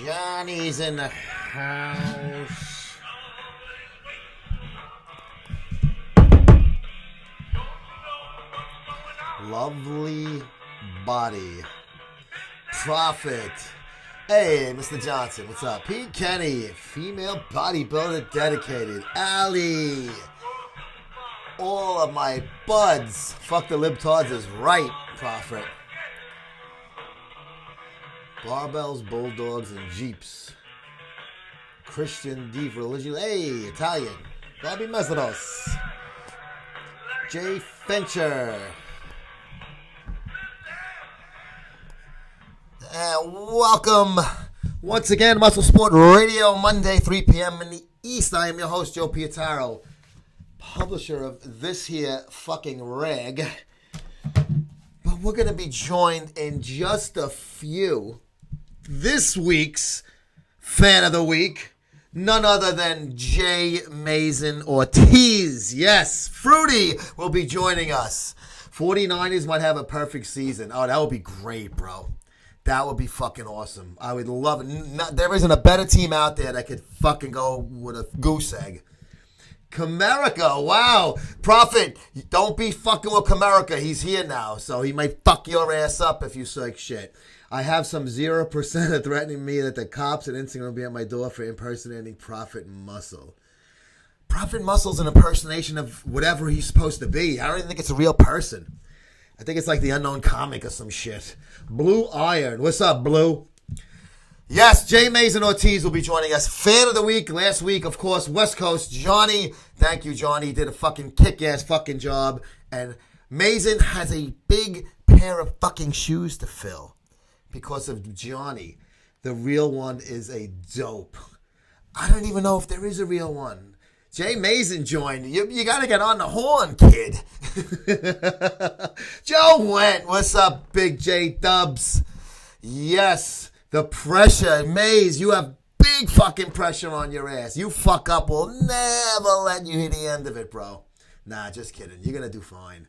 Johnny's in the house. Lovely body. Profit. Hey, Mr. Johnson, what's up? Pete Kenny, female bodybuilder dedicated. Allie. All of my buds. Fuck the libtards is right, Profit. Barbells, bulldogs, and jeeps. Christian deep religion. Hey, Italian. Bobby Meseros. Jay Fincher. And welcome once again, MuscleSport Radio, Monday, 3 p.m. in the East. I am your host, Joe Pietaro, publisher of this here fucking rag. But we're going to be joined in just a few. This week's fan of the week, none other than J. Mazon Ortiz. Yes, Fruity will be joining us. 49ers might have a perfect season. Oh, that would be great, bro. That would be fucking awesome. I would love it. There isn't a better team out there that could fucking go with a goose egg. Comerica, wow. Prophet, don't be fucking with Comerica. He's here now, so he might fuck your ass up if you say shit. I have some 0% threatening me that the cops and Instagram will be at my door for impersonating Prophet Muscle. Prophet Muscle's an impersonation of whatever he's supposed to be. I don't even think it's a real person. I think it's like the unknown comic or some shit. Blue Iron. What's up, Blue? Yes, J. Mazon Ortiz will be joining us. Fan of the week. Last week, of course, West Coast. Johnny. Thank you, Johnny. He did a fucking kick-ass fucking job. And Mazon has a big pair of fucking shoes to fill because of Johnny. The real one is a dope. I don't even know if there is a real one. Jay Mazon joined. You got to get on the horn, kid. Joe Went. What's up, Big J Dubs? Yes, the pressure. Maze, you have big fucking pressure on your ass. You fuck up, we'll never let you hit the end of it, bro. Nah, just kidding. You're going to do fine.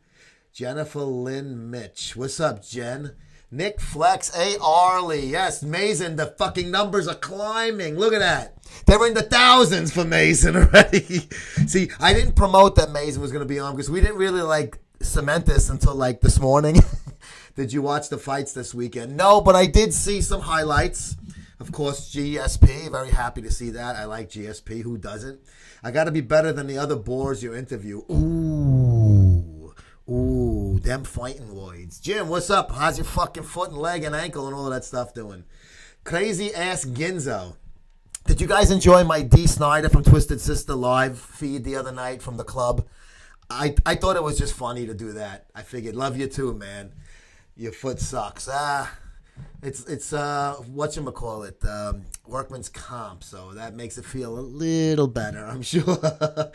Jennifer Lynn Mitch. What's up, Jen? Nick Flex, A. Arley. Yes, Mazon, the fucking numbers are climbing. Look at that. They're in the thousands for Mazon already. See, I didn't promote that Mazon was going to be on because we didn't really, cement this until, this morning. Did you watch the fights this weekend? No, but I did see some highlights. Of course, GSP. Very happy to see that. I like GSP. Who doesn't? I got to be better than the other bores you interview. Ooh, them fighting voids. Jim, what's up? How's your fucking foot and leg and ankle and all of that stuff doing? Crazy ass Ginzo. Did you guys enjoy my D. Snyder from Twisted Sister live feed the other night from the club? I thought it was just funny to do that. I figured, love you too, man. Your foot sucks. It's whatchamacallit, workman's comp, so that makes it feel a little better, I'm sure.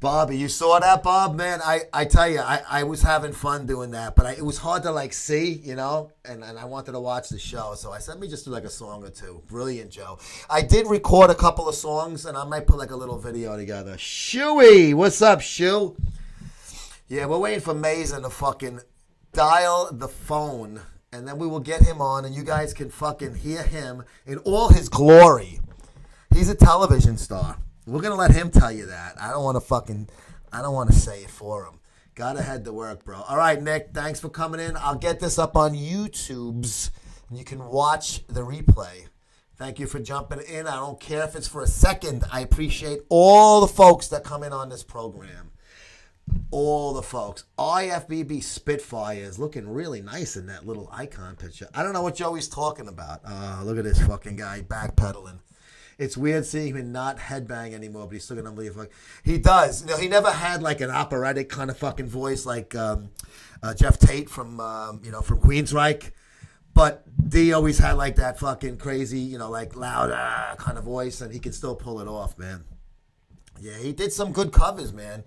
Bobby, you saw that, Bob? Man, I tell you, I was having fun doing that, but it was hard to, see, and I wanted to watch the show, so I said, let me just do, a song or two. Brilliant, Joe. I did record a couple of songs, and I might put, a little video together. Shuey, what's up, Shu? Yeah, we're waiting for Mazon to fucking dial the phone, and then we will get him on, and you guys can fucking hear him in all his glory. He's a television star. We're going to let him tell you that. I don't want to say it for him. Gotta head to work, bro. All right, Nick, thanks for coming in. I'll get this up on YouTube's, and you can watch the replay. Thank you for jumping in. I don't care if it's for a second. I appreciate all the folks that come in on this program. All the folks. IFBB Spitfire is looking really nice in that little icon picture. I don't know what Joey's talking about. Look at this fucking guy backpedaling. It's weird seeing him not headbang anymore, but he's still going to believe. He does. He never had an operatic kind of fucking voice like Jeff Tate from from Queensryche. But D always had that fucking crazy, loud kind of voice, and he can still pull it off, man. Yeah, he did some good covers, man.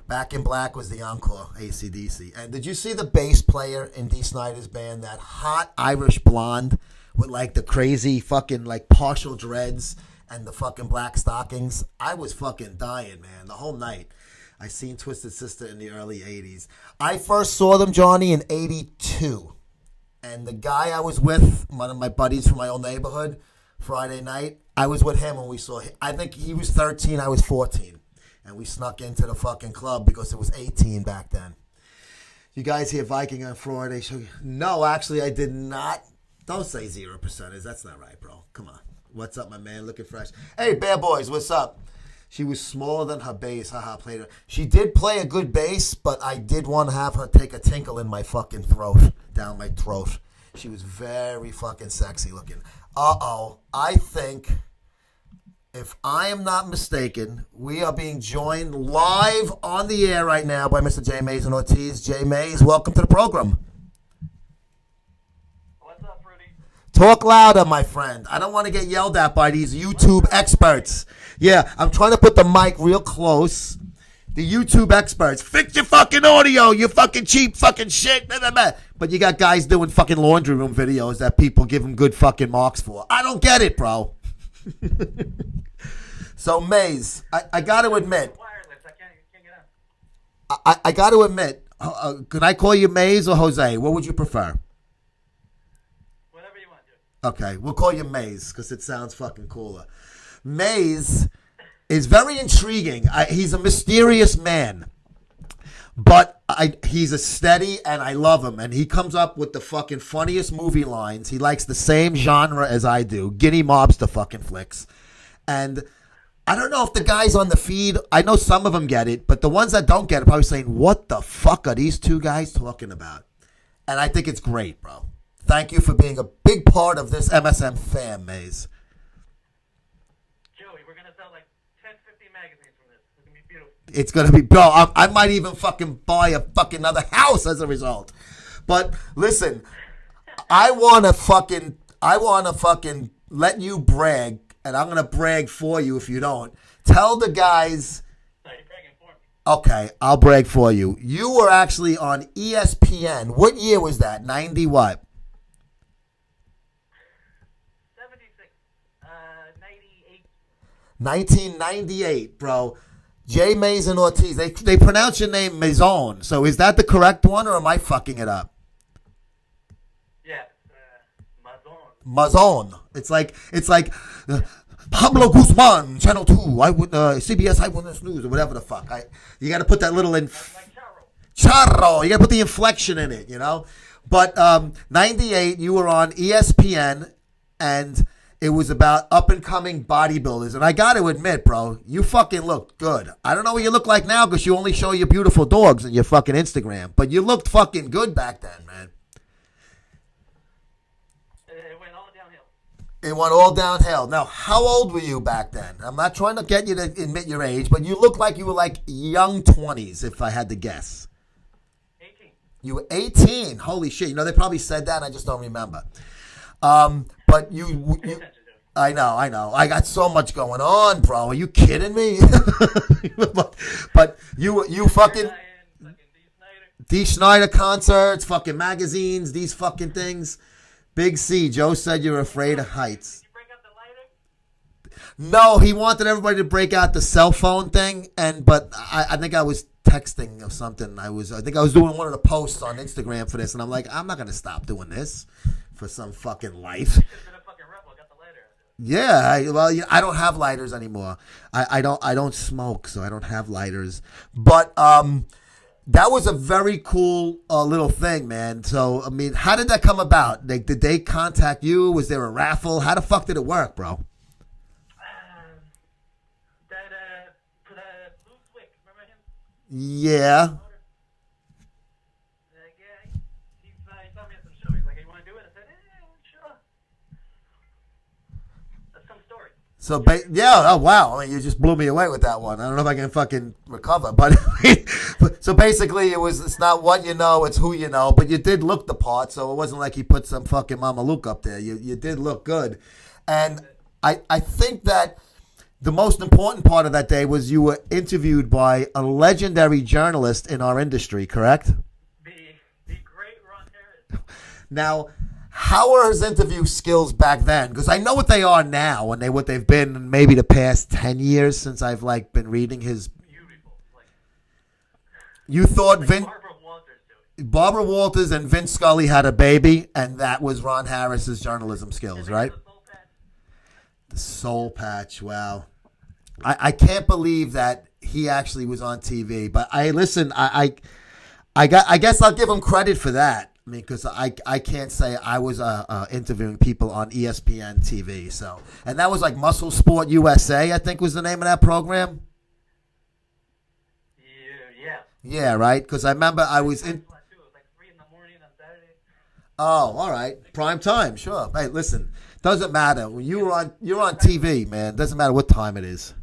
Back in Black was the encore, AC/DC. And did you see the bass player in D. Snyder's band, that hot Irish blonde with the crazy fucking partial dreads and the fucking black stockings? I was fucking dying, man, the whole night. I seen Twisted Sister in the early 80s. I first saw them, Johnny, in 82. And the guy I was with, one of my buddies from my old neighborhood, Friday night. I was with him when we saw him. I think he was 13, I was 14. And we snuck into the fucking club because it was 18 back then. You guys hear Viking on Friday? No, actually, I did not. Don't say 0%. That's not right, bro. Come on. What's up, my man? Looking fresh. Hey, Bad Boys, what's up? She was smaller than her bass. Haha, played her. She did play a good bass, but I did want to have her take a tinkle in my fucking throat, down my throat. She was very fucking sexy looking. Uh-oh. I think, if I am not mistaken, we are being joined live on the air right now by Mr. J. Mazon Ortiz. J. Mays, welcome to the program. What's up, Rudy? Talk louder, my friend. I don't want to get yelled at by these YouTube experts. Yeah, I'm trying to put the mic real close. The YouTube experts. Fix your fucking audio, you fucking cheap fucking shit. Blah, blah, blah. But you got guys doing fucking laundry room videos that people give them good fucking marks for. I don't get it, bro. So, Maze, I got to admit. Wireless. I can't get out. I got to admit. Can I call you Maze or Jose? What would you prefer? Whatever you want to. Okay, we'll call you Maze because it sounds fucking cooler. Maze is very intriguing. He's a mysterious man, but he's a steady, and I love him. And he comes up with the fucking funniest movie lines. He likes the same genre as I do, Guinea mobster fucking flicks. And I don't know if the guys on the feed, I know some of them get it, but the ones that don't get it are probably saying, what the fuck are these two guys talking about? And I think it's great, bro. Thank you for being a big part of this MSM fam, Maze. Joey, we're going to sell like 10, 50 magazines from this. It's going to be beautiful. It's going to be, bro, I might even fucking buy a fucking another house as a result. But listen, I want to fucking let you brag, and I'm going to brag for you if you don't. Tell the guys. No, you're bragging for me. Okay, I'll brag for you. You were actually on ESPN. What year was that? 90 what? 76. 98. 1998, bro. J. Mazon Ortiz. They pronounce your name Mazon. So is that the correct one, or am I fucking it up? Yeah. Mazon. Mazon. It's like Pablo Guzman, Channel 2, CBS Eyewitness News, or whatever the fuck. You got to put that little Like Charro. Charro. You got to put the inflection in it, you know? But 98, you were on ESPN, and it was about up-and-coming bodybuilders. And I got to admit, bro, you fucking looked good. I don't know what you look like now because you only show your beautiful dogs on your fucking Instagram. But you looked fucking good back then, man. It went all downhill. It went all downhill. Now, how old were you back then? I'm not trying to get you to admit your age, but you look like you were like young 20s, if I had to guess. 18. You were 18. Holy shit. You know, they probably said that, and I just don't remember. But you I know. I got so much going on, bro. Are you kidding me? but you fucking D. Snyder concerts, fucking magazines, these fucking things. Big C, Joe said you're afraid of heights. Did you break out the lighter? No, he wanted everybody to break out the cell phone thing, but I think I was texting or something. I think I was doing one of the posts on Instagram for this, and I'm like, I'm not gonna stop doing this for some fucking life. Yeah, I don't have lighters anymore. I don't smoke, so I don't have lighters. But that was a very cool little thing, man. So I mean, how did that come about? Did they contact you? Was there a raffle? How the fuck did it work, bro? For the Blue Swick, remember him? Yeah. He saw me at some show. He's like, hey, you want to do it? I said, sure. That's some story. So, oh wow! I mean, you just blew me away with that one. I don't know if I can fucking recover, but so basically, it's not what you know, it's who you know. But you did look the part, so it wasn't like he put some fucking Mama Luke up there. You did look good, and I think that the most important part of that day was you were interviewed by a legendary journalist in our industry, correct? The great Ron Harris. Now, how were his interview skills back then? Because I know what they are now, and what they've been in maybe the past 10 years since I've been reading his. Beautiful. You thought Barbara Walters and Vince Scully had a baby, and that was Ron Harris's journalism skills, right? The soul patch. Wow. I can't believe that he actually was on TV. But I guess I'll give him credit for that. I mean, because I can't say I was interviewing people on ESPN TV. So, and that was like MuscleSport USA, I think was the name of that program. Yeah. Yeah, right. Because I remember I was in. It was like 3 in the morning on Saturday. Oh, all right. Prime time, sure. Hey, listen, doesn't matter. When you're on TV, man. Doesn't matter what time it is.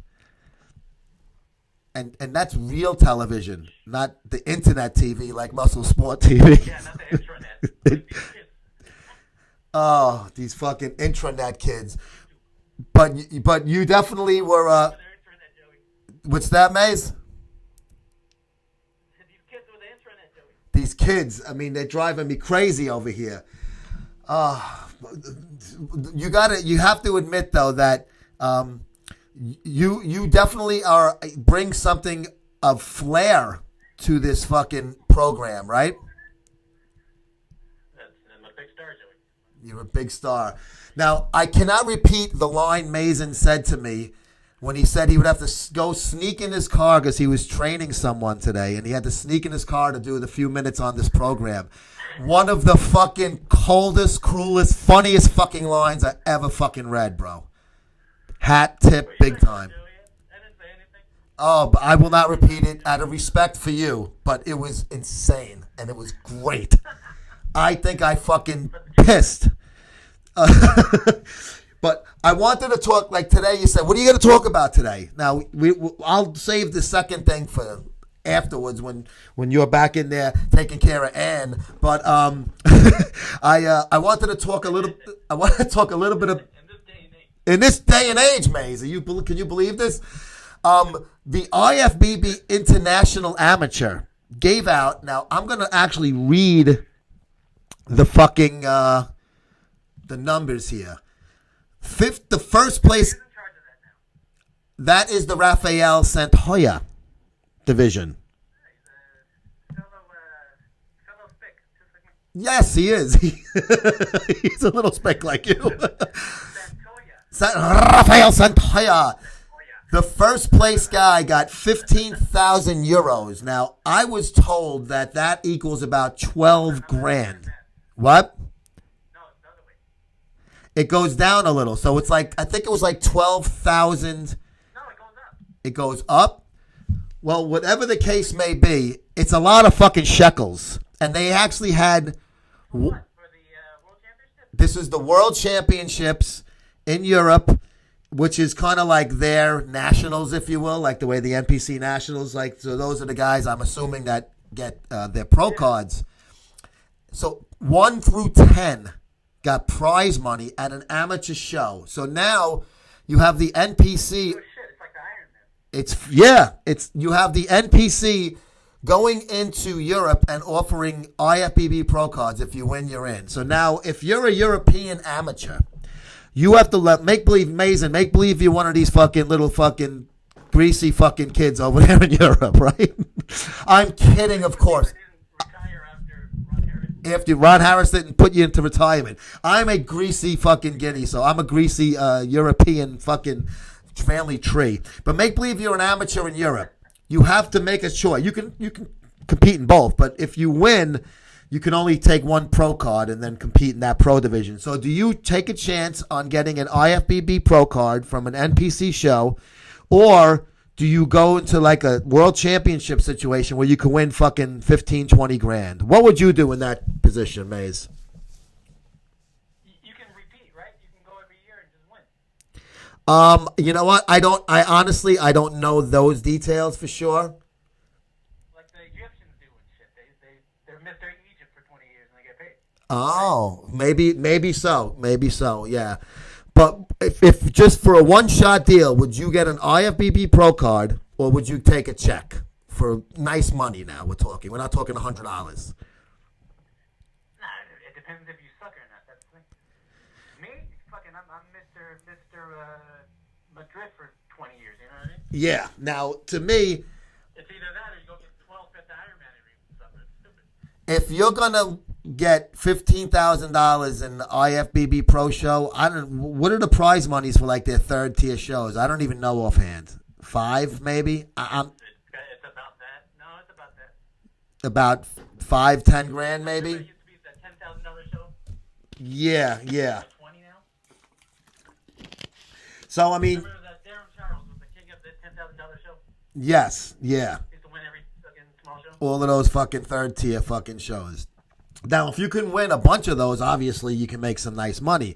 And that's real television, not the internet TV like MuscleSport TV. Yeah, not the intranet. Oh, these fucking intranet kids. But you definitely were. They're intranet, Joey. What's that, Maze? These kids with the intranet, Joey. These kids. I mean, they're driving me crazy over here. You have to admit though that. You definitely bring something of flair to this fucking program, right? I'm a big star, Joey. You're a big star. Now, I cannot repeat the line Mazon said to me when he said he would have to go sneak in his car because he was training someone today, and he had to sneak in his car to do the few minutes on this program. One of the fucking coldest, cruelest, funniest fucking lines I ever fucking read, bro. Hat tip big time. I didn't say anything. Oh, but I will not repeat it out of respect for you, but it was insane and it was great. I think I fucking pissed. But I wanted to talk, like today you said, what are you going to talk about today? Now, I'll save the second thing for afterwards when you're back in there taking care of Ann. But I wanted to talk a little bit of in this day and age, Maze, can you believe this? The IFBB International Amateur gave out. Now I'm gonna actually read the fucking the numbers here. The first place. Who's in charge of that now? That is the Rafael Santoya division. He's a fellow spick, just like me. Yes, he is. He's a little speck like you. Rafael Santoya. The first place guy got 15,000 euros. Now, I was told that equals about 12 grand. What? No, it's the other way. It goes down a little. So it's like, I think it was like 12,000. No, it goes up. It goes up? Well, whatever the case may be, it's a lot of fucking shekels. And they actually had. What? For the World Championship? This is the World Championships in Europe, which is kind of like their nationals, if you will, like the way the NPC nationals, like, so those are the guys I'm assuming that get their pro cards. So 1 through 10 got prize money at an amateur show. So now you have the NPC. Oh shit, it's like the Iron Man. You have the NPC going into Europe and offering IFBB pro cards. If you win, you're in. So now if you're a European amateur, you have to make believe, Mazon, make believe you're one of these fucking little fucking greasy fucking kids over there in Europe, right? I'm kidding, of course. Didn't retire after Ron Harris. After Ron Harris didn't put you into retirement. I'm a greasy fucking guinea, so I'm a greasy European fucking family tree. But make believe you're an amateur in Europe. You have to make a choice. You can compete in both, but if you win, you can only take one pro card and then compete in that pro division. So do you take a chance on getting an IFBB pro card from an NPC show, or do you go into like a world championship situation where you can win fucking 15, 20 grand? What would you do in that position, Maze? You can repeat, right? You can go every year and just win. You know what? I honestly don't know those details for sure. Like the Egyptians do and shit. They're Mr. Egypt for 20 years and they get paid. Oh, maybe so, yeah. But if just for a one-shot deal, would you get an IFBB Pro card, or would you take a check for nice money? Now we're talking. We're not talking $100. Nah, it depends if you suck or not. That's the thing. Me, fucking, I'm Mr. Madrid for 20 years. You know what I mean? Yeah. Now, to me, It's either that or you go get 12 Fifth Iron Man every summer. It's stupid. if you're gonna get $15,000 in the IFBB Pro Show, what are the prize monies for like their third tier shows? I don't even know offhand. 5 maybe. It's about that. No, it's about that. About 5-10 grand maybe. It used to be that $10,000 show. Yeah. 20 now. So I mean, Remember that Darren Charles was the king of the $10,000 show. yes, yeah. He used to win every fucking small show. All of those fucking third tier fucking shows. Now, if you can win a bunch of those, obviously you can make some nice money.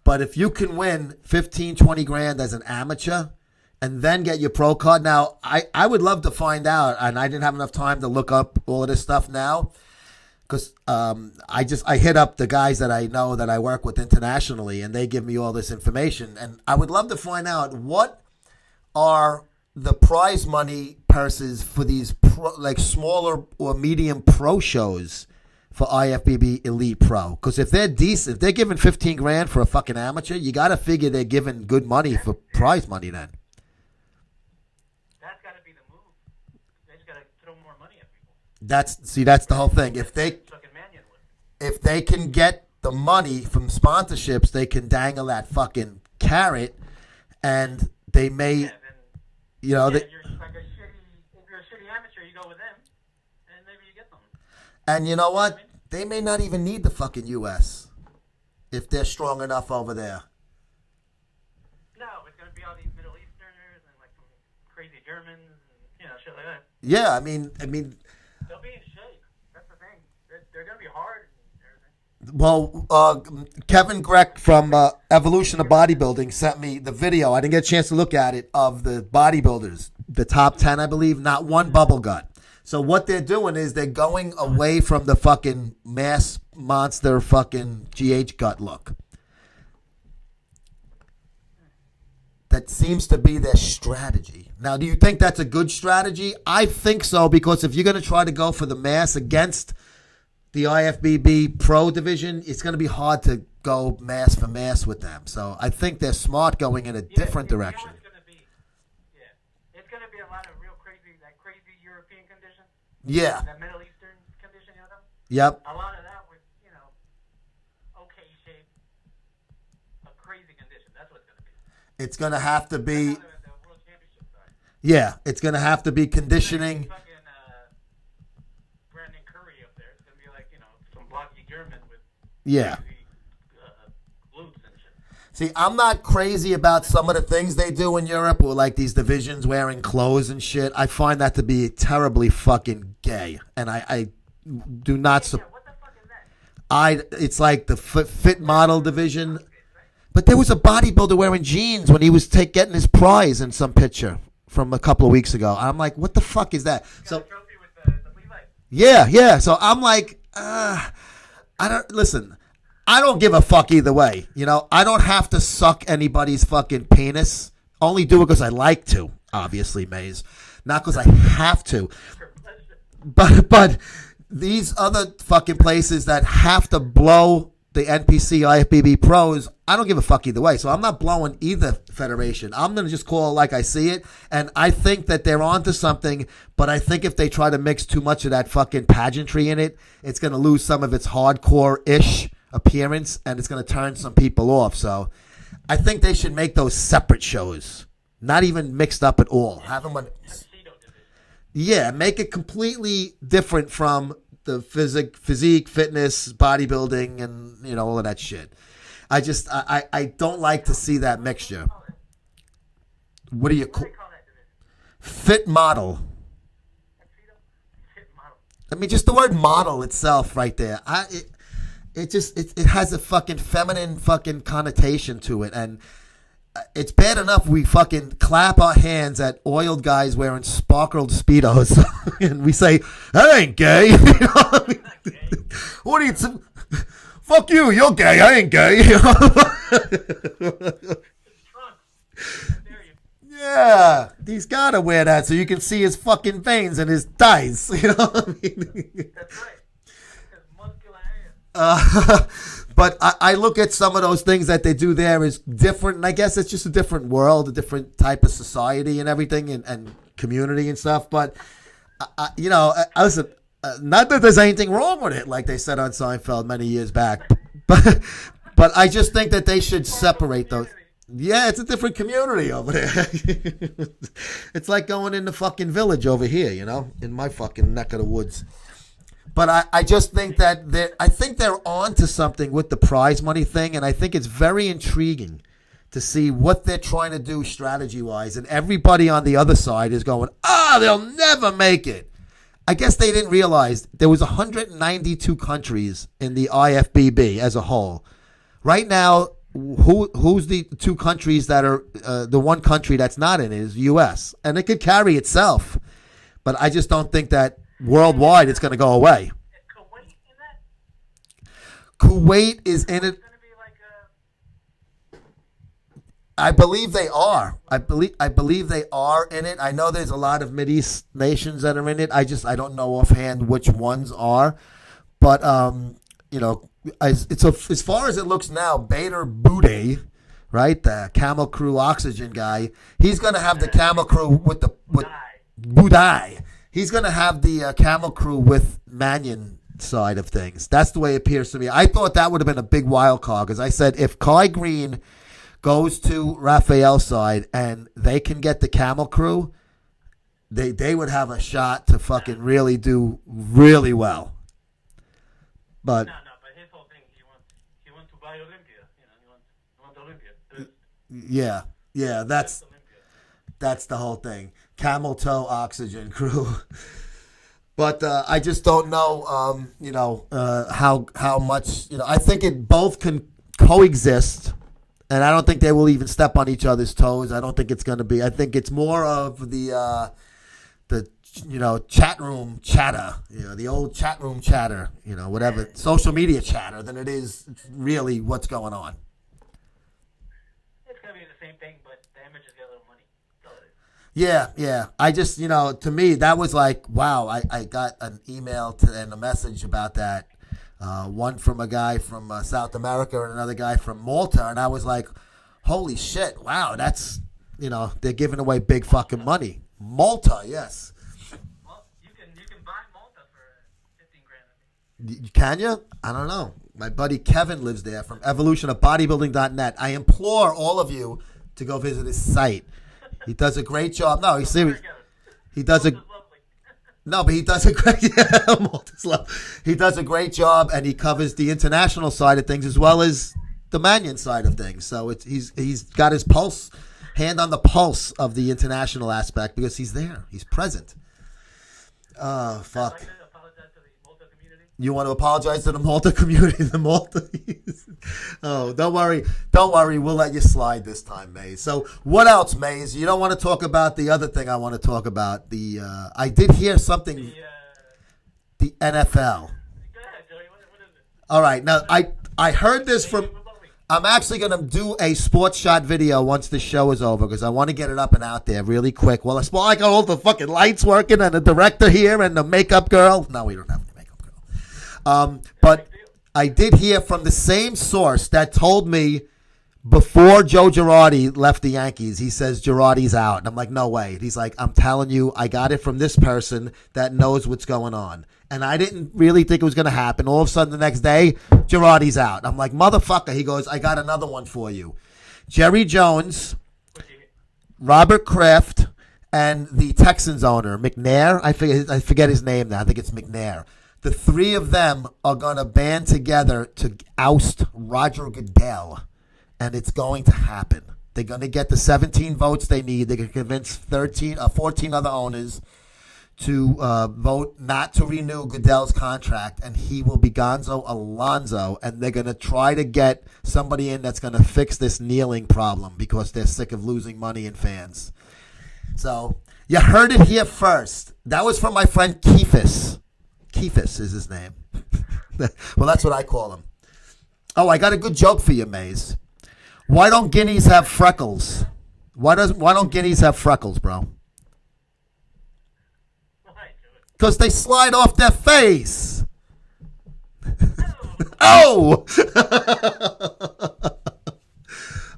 But if you can win 15, 20 grand as an amateur and then get your pro card. Now, I would love to find out, and I didn't have enough time to look up all of this stuff now because I hit up the guys that I know that I work with internationally, and they give me all this information. And I would love to find out what are the prize money purses for these like smaller or medium pro shows for IFBB Elite Pro. Because if they're decent, if they're giving 15 grand for a fucking amateur, you got to figure they're giving good money for prize money then. That's got to be the move. They just got to throw more money at people. That's the whole thing. If they can get the money from sponsorships, they can dangle that fucking carrot, and they may, Yeah, then, you know, yeah, they, if you're a shitty amateur, you go with them, and maybe you get them. and you know what? They may not even need the fucking U.S. if they're strong enough over there. No, it's going to be all these Middle Easterners and like some crazy Germans and, shit like that. Yeah, I mean, They'll be in shape. That's the thing. They're going to be hard and everything. well, Kevin Greck from Evolution of Bodybuilding sent me the video. I didn't get a chance to look at it of the bodybuilders, the top 10, I believe, not one bubble gut. So what they're doing is they're going away from the fucking mass monster fucking GH gut look. That seems to be their strategy. Now, do you think that's a good strategy? I think so, because if you're going to try to go for the mass against the IFBB Pro division, it's going to be hard to go mass for mass with them. So I think they're smart going in a different direction. It's going to be a lot of real crazy European condition. Yeah. That Middle Eastern condition, Yep. A lot of that with, okay shape, a crazy condition. That's what it's going to be. It's going to have to be, The World Championship side. yeah, it's going to have to be conditioning. Fucking Brandon Curry up there. It's going to be like, some blocky German with Yeah. crazy glutes and shit. See, I'm not crazy about some of the things they do in Europe with like these divisions wearing clothes and shit. I find that to be terribly fucking gay. And I do not support. What the fuck is that? It's like the fit model division. But there was a bodybuilder wearing jeans when he was getting his prize in some picture from a couple of weeks ago. I'm like, what the fuck is that? So, Got a trophy with the Levi. yeah. So I'm like, I don't give a fuck either way. I don't have to suck anybody's fucking penis. Only do it because I like to, obviously, Maze. Not because I have to. But these other fucking places that have to blow the NPC IFBB pros, I don't give a fuck either way. So I'm not blowing either federation. I'm going to just call it like I see it. And I think that they're onto something, but I think if they try to mix too much of that fucking pageantry in it, it's going to lose some of its hardcore-ish appearance, and it's going to turn some people off. So I think they should make those separate shows, not even mixed up at all. Have them on, yeah, make it completely different from the physique, fitness, bodybuilding, and all of that shit. I don't like to see that mixture. What do you call fit model? I mean, just the word model itself, right there. It has a fucking feminine fucking connotation to it, and it's bad enough we fucking clap our hands at oiled guys wearing sparkled Speedos, and we say, that ain't gay. What are you? Fuck you, you're gay, I ain't gay. Yeah, he's got to wear that so you can see his fucking veins and his thighs. You know what I mean? That's right. But I look at some of those things that they do there as different, and I guess it's just a different world, a different type of society and everything, and community and stuff. But listen, Not that there's anything wrong with it, like they said on Seinfeld many years back, but I just think that they should separate those. Yeah, it's a different community over there. It's like going in the fucking village over here, in my fucking neck of the woods. But I just think that they're on to something with the prize money thing, and I think it's very intriguing to see what they're trying to do strategy-wise. And everybody on the other side is going, they'll never make it. I guess they didn't realize there was 192 countries in the IFBB as a whole. Right now, who's the two countries that are the one country that's not in it is U.S. And it could carry itself, but I just don't think that worldwide it's going to go away. Is Kuwait in that? Kuwait is in it. It's going to be like I believe they are. I believe they are in it. I know there's a lot of Mideast nations that are in it. I don't know offhand which ones are, but as far as it looks now, Bader Boudet, right, the Camel Crew oxygen guy, he's going to have the Camel Crew with Boudet. He's going to have the Camel Crew with Mannion side of things. That's the way it appears to me. I thought that would have been a big wild card because I said if Kai Green goes to Raphael's side and they can get the Camel Crew, they would have a shot to fucking really do really well. But but his whole thing, he wants to buy Olympia. He wants Olympia. Yeah, that's the whole thing. Camel toe oxygen crew. But I just don't know, how much, I think it both can coexist. And I don't think they will even step on each other's toes. I don't think it's going to be. I think it's more of the chat room chatter, the old chat room chatter, whatever, social media chatter than it is really what's going on. It's going to be the same thing, but the images get a little money. Yeah. I just, to me, that was like, wow, I got an email and a message about that. One from a guy from South America and another guy from Malta. And I was like, holy shit, wow, that's, they're giving away big fucking money. Malta, yes. Well, you can buy Malta for $15,000. Can you? I don't know. My buddy Kevin lives there from evolutionofbodybuilding.net. I implore all of you to go visit his site. He does a great job. No, he's serious. He does a... No, but he does a great he does a great job, and he covers the international side of things as well as the Mannion side of things. So he's got his hand on the pulse of the international aspect because he's there, he's present. Oh fuck! You want to apologize to the Malta community? The Malta. Oh, don't worry. We'll let you slide this time, Maze. So, what else, Maze? You don't want to talk about the other thing I want to talk about. I did hear something. The NFL. Go ahead, Joey. What is it? All right. Now, I heard this from. I'm actually going to do a sports shot video once the show is over because I want to get it up and out there really quick. Well, I got all the fucking lights working and the director here and the makeup girl. No, we don't have. But I did hear from the same source that told me before Joe Girardi left the Yankees, he says Girardi's out. And I'm like, no way. He's like, I'm telling you, I got it from this person that knows what's going on. And I didn't really think it was going to happen. All of a sudden the next day, Girardi's out. I'm like, motherfucker. He goes, I got another one for you. Jerry Jones, Robert Kraft, and the Texans owner, McNair. I forget his name now. I think it's McNair. The three of them are going to band together to oust Roger Goodell, and it's going to happen. They're going to get the 17 votes they need. They're going to convince 14 other owners to vote not to renew Goodell's contract, and he will be Gonzo Alonso, and they're going to try to get somebody in that's going to fix this kneeling problem because they're sick of losing money and fans. So you heard it here first. That was from my friend Keefus. Keefus is his name. Well, that's what I call him. Oh, I got a good joke for you, Maze. Why don't guineas have freckles? Why don't guineas have freckles, bro? Because they slide off their face. Oh!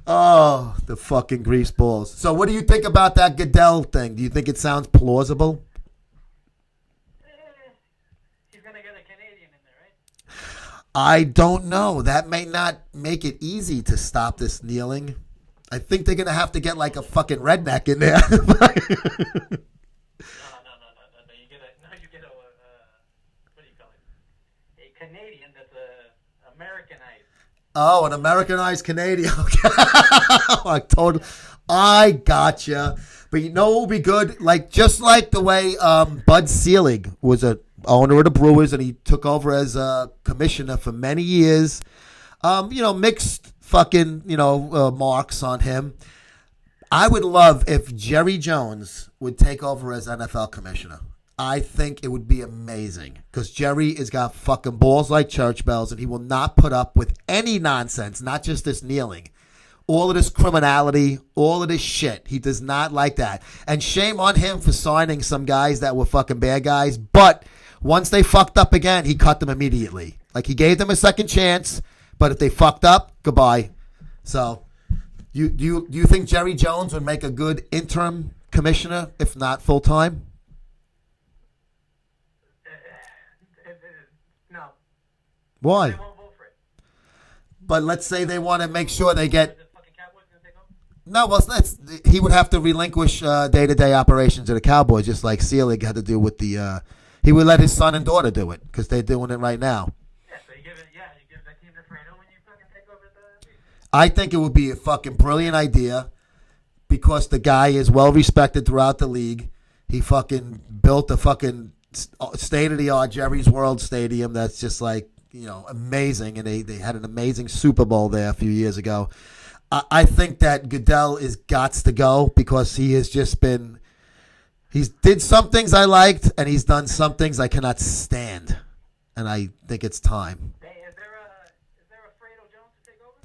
Oh, the fucking grease balls. So what do you think about that Goodell thing? Do you think it sounds plausible? I don't know. That may not make it easy to stop this kneeling. I think they're going to have to get like a fucking redneck in there. No. You get a what do you call it? A Canadian that's Americanized. Oh, an Americanized Canadian. Okay. I gotcha. But you know what would be good? Like, just like the way Bud Selig was a owner of the Brewers and he took over as a commissioner for many years. Mixed fucking, marks on him. I would love if Jerry Jones would take over as NFL commissioner. I think it would be amazing because Jerry has got fucking balls like church bells and he will not put up with any nonsense, not just this kneeling. All of this criminality, all of this shit. He does not like that. And shame on him for signing some guys that were fucking bad guys. But once they fucked up again, he cut them immediately. Like, he gave them a second chance, but if they fucked up, goodbye. So, do you think Jerry Jones would make a good interim commissioner, if not full-time? No. Why? They won't vote for it. But let's say they want to make sure they get... No, well, he would have to relinquish day-to-day operations of the Cowboys, just like Selig had to do with the... he would let his son and daughter do it, because they're doing it right now. Yeah, so you give that team to Fredo when you fucking take over the... I think it would be a fucking brilliant idea, because the guy is well-respected throughout the league. He fucking built a fucking state-of-the-art Jerry's World Stadium that's just like, amazing, and they had an amazing Super Bowl there a few years ago. I think that Goodell is gots to go because he has just been... He's did some things I liked, and he's done some things I cannot stand. And I think it's time. Hey, is there a Fredo Jones to take over?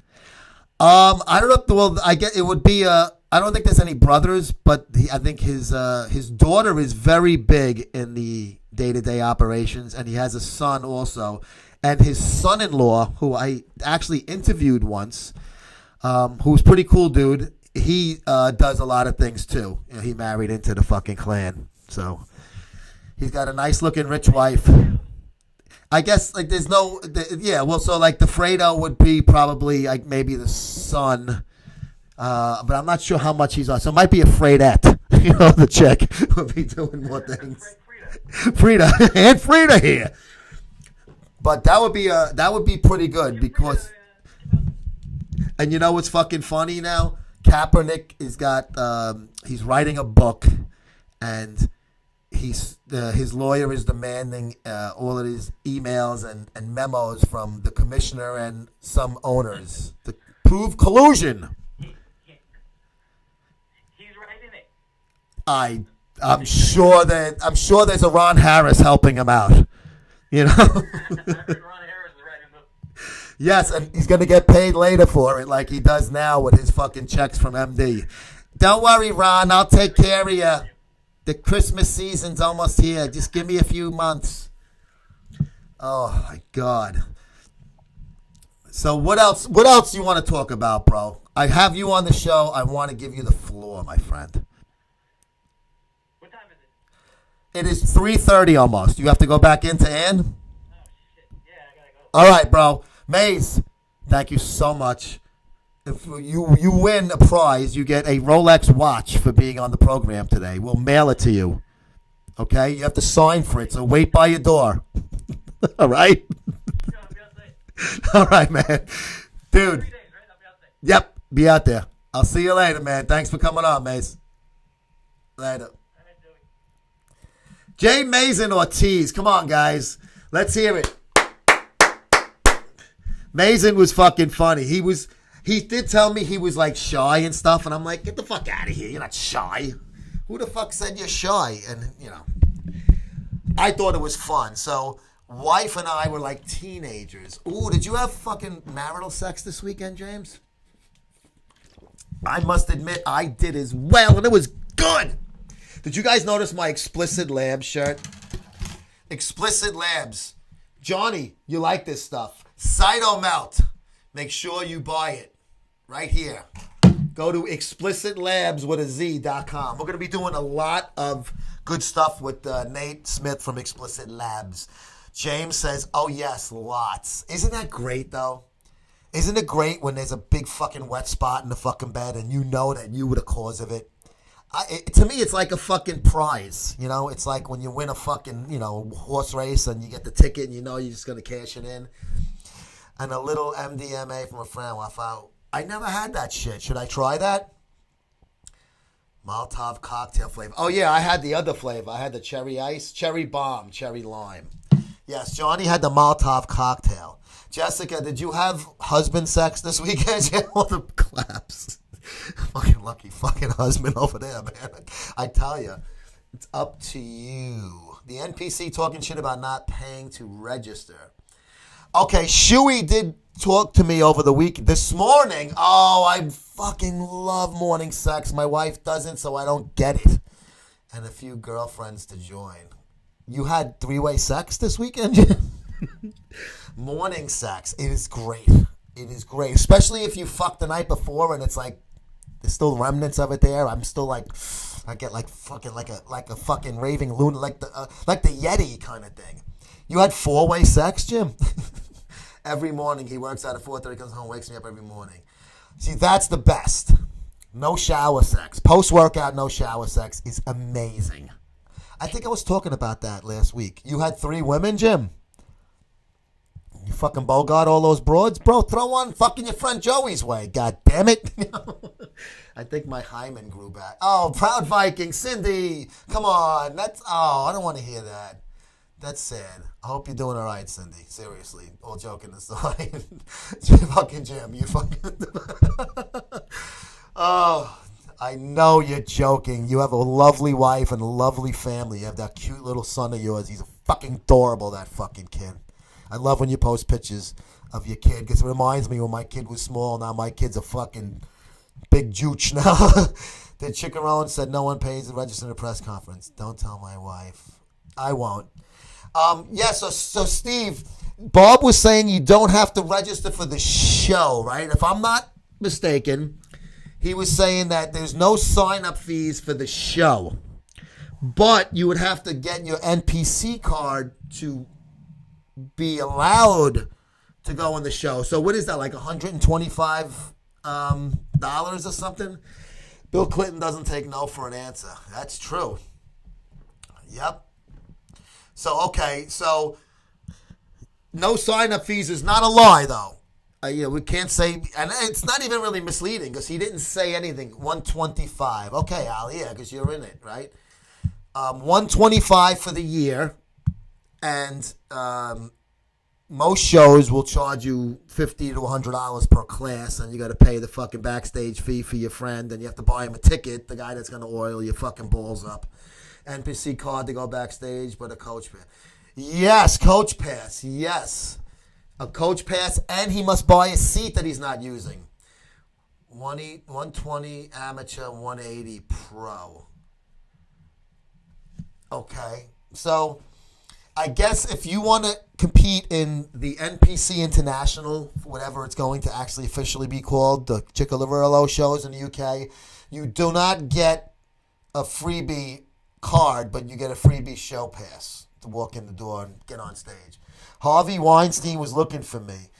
I don't know. Well, I get it would be. I don't think there's any brothers, but I think his daughter is very big in the day-to-day operations, and he has a son also, and his son-in-law, who I actually interviewed once. Who's pretty cool dude. He does a lot of things too. He married into the fucking Klan. So he's got a nice looking rich wife. I guess like there's no so like the Fredo would be probably like maybe the son. But I'm not sure how much he's on. So it might be a Fredette. The chick would be doing more things. Frida and Frida here. But that would be pretty good because and you know what's fucking funny now? Kaepernick he's writing a book, and his lawyer is demanding all of his emails and memos from the commissioner and some owners to prove collusion. He's writing it. I'm sure there's a Ron Harris helping him out. Yes, and he's going to get paid later for it like he does now with his fucking checks from MD. Don't worry, Ron. I'll take care of you. The Christmas season's almost here. Just give me a few months. Oh, my God. So what else you want to talk about, bro? I have you on the show. I want to give you the floor, my friend. What time is It it? is 3:30 almost. You have to go back into Ann? Oh, shit. Yeah, I gotta go. All right, bro. Maze, thank you so much. If you win a prize, you get a Rolex watch for being on the program today. We'll mail it to you. Okay? You have to sign for it, so wait by your door. All right? All right, man. Dude. 3 days, right? I'll be out there. Yep, be out there. I'll see you later, man. Thanks for coming on, Maze. Later. Jay Mazon Ortiz. Come on, guys. Let's hear it. Mazon was fucking funny. He did tell me he was like shy and stuff, and I'm like, get the fuck out of here. You're not shy. Who the fuck said you're shy? And, I thought it was fun. So, wife and I were like teenagers. Ooh, did you have fucking marital sex this weekend, James? I must admit, I did as well, and it was good. Did you guys notice my Explicit Labs shirt? Explicit Labs. Johnny, you like this stuff. Cytomelt. Make sure you buy it. Right here. Go to explicitlabs.com. We're going to be doing a lot of good stuff with Nate Smith from Explicit Labs. James says, oh, yes, lots. Isn't that great, though? Isn't it great when there's a big fucking wet spot in the fucking bed and you know that you were the cause of it? To me, it's like a fucking prize. You know, it's like when you win a fucking, horse race and you get the ticket and you know you're just going to cash it in. And a little MDMA from a friend. I never had that shit. Should I try that? Molotov cocktail flavor. Oh, yeah, I had the other flavor. I had the cherry ice, cherry bomb, cherry lime. Yes, Johnny had the Molotov cocktail. Jessica, did you have husband sex this weekend? Yeah, all the claps. Fucking lucky fucking husband over there, man. I tell you, it's up to you. The NPC talking shit about not paying to register. Okay, Shuey did talk to me over the week. This morning, I fucking love morning sex. My wife doesn't, so I don't get it. And a few girlfriends to join. You had three-way sex this weekend? Morning sex. It is great. It is great. Especially if you fucked the night before and it's like, there's still remnants of it there. I'm still like, I get like fucking like a fucking raving loon, like the Yeti kind of thing. You had four-way sex, Jim? Every morning he works out at 4:30, comes home, wakes me up every morning. See, that's the best. No shower sex. Post-workout, no shower sex is amazing. I think I was talking about that last week. You had 3 women, Jim? You fucking bogart all those broads? Bro, throw one fucking your friend Joey's way. God damn it. I think my hymen grew back. Oh, Proud Viking, Cindy. Come on. I don't want to hear that. That's sad. I hope you're doing all right, Cindy. Seriously. All joking aside. Fucking Jim, you fucking... Oh, I know you're joking. You have a lovely wife and a lovely family. You have that cute little son of yours. He's fucking adorable, that fucking kid. I love when you post pictures of your kid because it reminds me when my kid was small. Now my kid's a fucking big jooch now. The Chickarone said no one pays to register in a press conference. Don't tell my wife. I won't. So Steve, Bob was saying you don't have to register for the show, right? If I'm not mistaken, he was saying that there's no sign-up fees for the show. But you would have to get your NPC card to be allowed to go on the show. So what is that, like $125 or something? Bill Clinton doesn't take no for an answer. That's true. Yep. So no sign-up fees is not a lie, though. We can't say, and it's not even really misleading because he didn't say anything. $125. Okay, Al, yeah, because you're in it, right? $125 for the year, and most shows will charge you $50 to $100 per class, and you got to pay the fucking backstage fee for your friend, and you have to buy him a ticket, the guy that's going to oil your fucking balls up. NPC card to go backstage, but a coach pass. Yes, coach pass. Yes. A coach pass, and he must buy a seat that he's not using. 120 amateur, 180 pro. Okay. So, I guess if you want to compete in the NPC International, whatever it's going to actually officially be called, the Chicalaverlo shows in the UK, you do not get a freebie card, but you get a freebie show pass to walk in the door and get on stage. Harvey Weinstein was looking for me.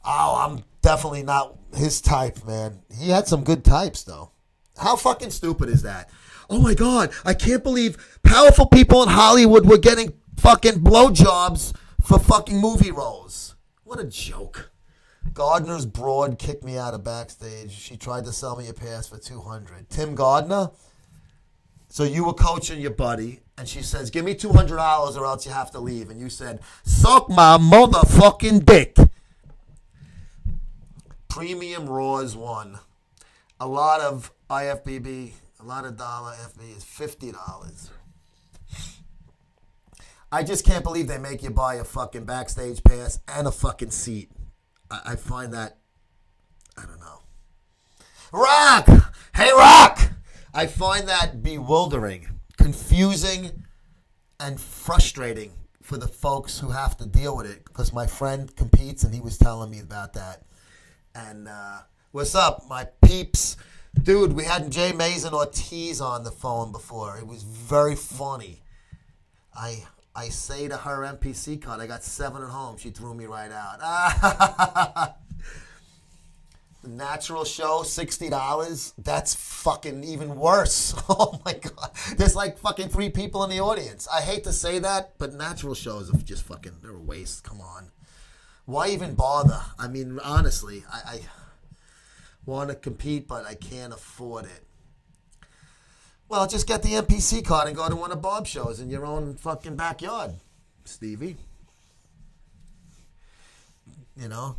Oh, I'm definitely not his type, man. He had some good types, though. How fucking stupid is that? Oh, my God. I can't believe powerful people in Hollywood were getting fucking blowjobs for fucking movie roles. What a joke. Gardner's broad kicked me out of backstage. She tried to sell me a pass for $200. Tim Gardner? So you were coaching your buddy, and she says, give me $200 or else you have to leave. And you said, suck my motherfucking dick. Premium Raws won. A lot of IFBB, a lot of dollar FB is $50. I just can't believe they make you buy a fucking backstage pass and a fucking seat. I find that, I don't know. Rock! Hey, Rock! I find that bewildering, confusing, and frustrating for the folks who have to deal with it. Because my friend competes, and he was telling me about that. And what's up, my peeps? Dude, we had Jay Mazon Ortiz on the phone before. It was very funny. I I say to her NPC card, I got 7 at home. She threw me right out. Natural show, $60. That's fucking even worse. Oh my God. There's like fucking 3 people in the audience. I hate to say that, but natural shows are just fucking, they're a waste. Come on. Why even bother? I mean, honestly, I want to compete, but I can't afford it. Well, just get the NPC card and go to one of Bob's shows in your own fucking backyard, Stevie. You know?